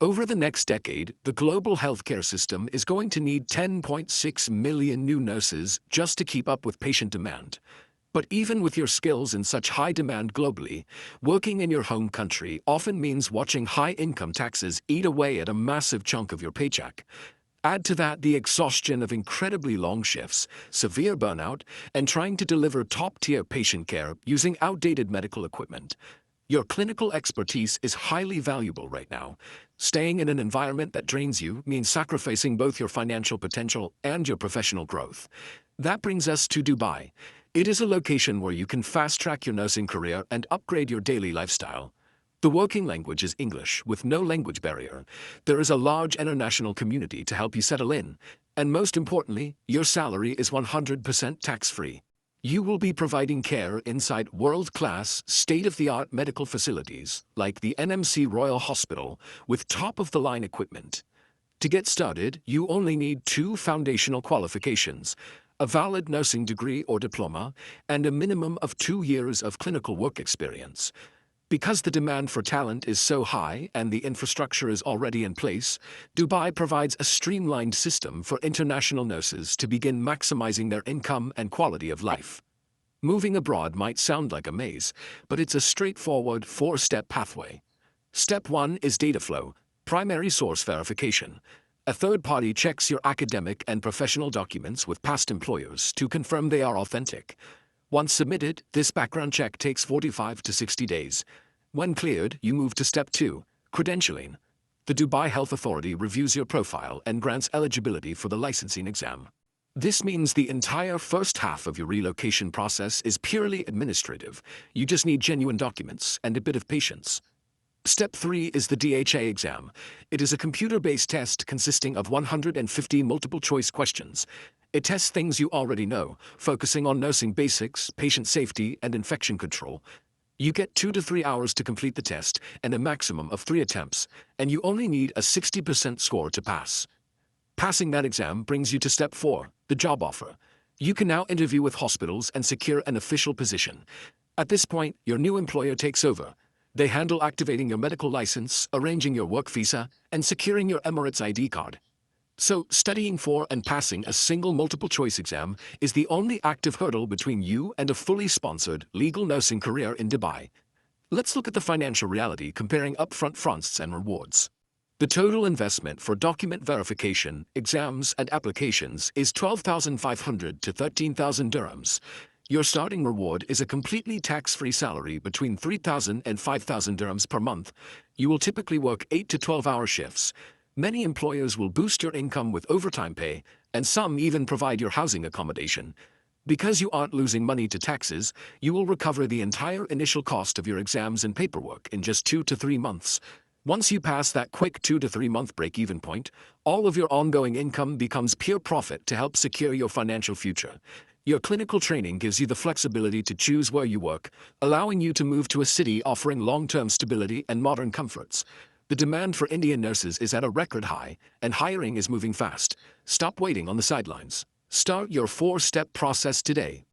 Over the next decade, the global healthcare system is going to need 10.6 million new nurses just to keep up with patient demand. But even with your skills in such high demand globally, working in your home country often means watching high income taxes eat away at a massive chunk of your paycheck. Add to that the exhaustion of incredibly long shifts, severe burnout, and trying to deliver top-tier patient care using outdated medical equipment. Your clinical expertise is highly valuable right now. Staying in an environment that drains you means sacrificing both your financial potential and your professional growth. That brings us to Dubai. It is a location where you can fast-track your nursing career and upgrade your daily lifestyle. The working language is English, with no language barrier. There is a large international community to help you settle in. And most importantly, your salary is 100% tax-free. You will be providing care inside world-class, state-of-the-art medical facilities, like the NMC Royal Hospital, with top-of-the-line equipment. To get started, you only need 2 foundational qualifications: a valid nursing degree or diploma, and a minimum of 2 years of clinical work experience. Because the demand for talent is so high and the infrastructure is already in place, Dubai provides a streamlined system for international nurses to begin maximizing their income and quality of life. Moving abroad might sound like a maze, but it's a straightforward 4-step pathway. Step 1 is DataFlow, primary source verification. A third party checks your academic and professional documents with past employers to confirm they are authentic. Once submitted, this background check takes 45 to 60 days. When cleared, you move to Step 2, Credentialing. The Dubai Health Authority reviews your profile and grants eligibility for the licensing exam. This means the entire first half of your relocation process is purely administrative. You just need genuine documents and a bit of patience. Step 3 is the DHA exam. It is a computer-based test consisting of 150 multiple-choice questions. It tests things you already know, focusing on nursing basics, patient safety, and infection control. You get 2 to 3 hours to complete the test and a maximum of 3 attempts, and you only need a 60% score to pass. Passing that exam brings you to Step 4, the job offer. You can now interview with hospitals and secure an official position. At this point, your new employer takes over. They handle activating your medical license, arranging your work visa, and securing your Emirates ID card. So, studying for and passing a single multiple-choice exam is the only active hurdle between you and a fully sponsored, legal nursing career in Dubai. Let's look at the financial reality comparing upfront fronts and rewards. The total investment for document verification, exams, and applications is 12,500 to 13,000 dirhams. Your starting reward is a completely tax-free salary between 3,000 and 5,000 dirhams per month. You will typically work 8 to 12-hour shifts. Many employers will boost your income with overtime pay, and some even provide your housing accommodation. Because you aren't losing money to taxes, you will recover the entire initial cost of your exams and paperwork in just 2 to 3 months. Once you pass that quick 2 to 3 month break-even point, all of your ongoing income becomes pure profit to help secure your financial future. Your clinical training gives you the flexibility to choose where you work, allowing you to move to a city offering long-term stability and modern comforts. The demand for Indian nurses is at a record high, and hiring is moving fast. Stop waiting on the sidelines. Start your 4-step process today.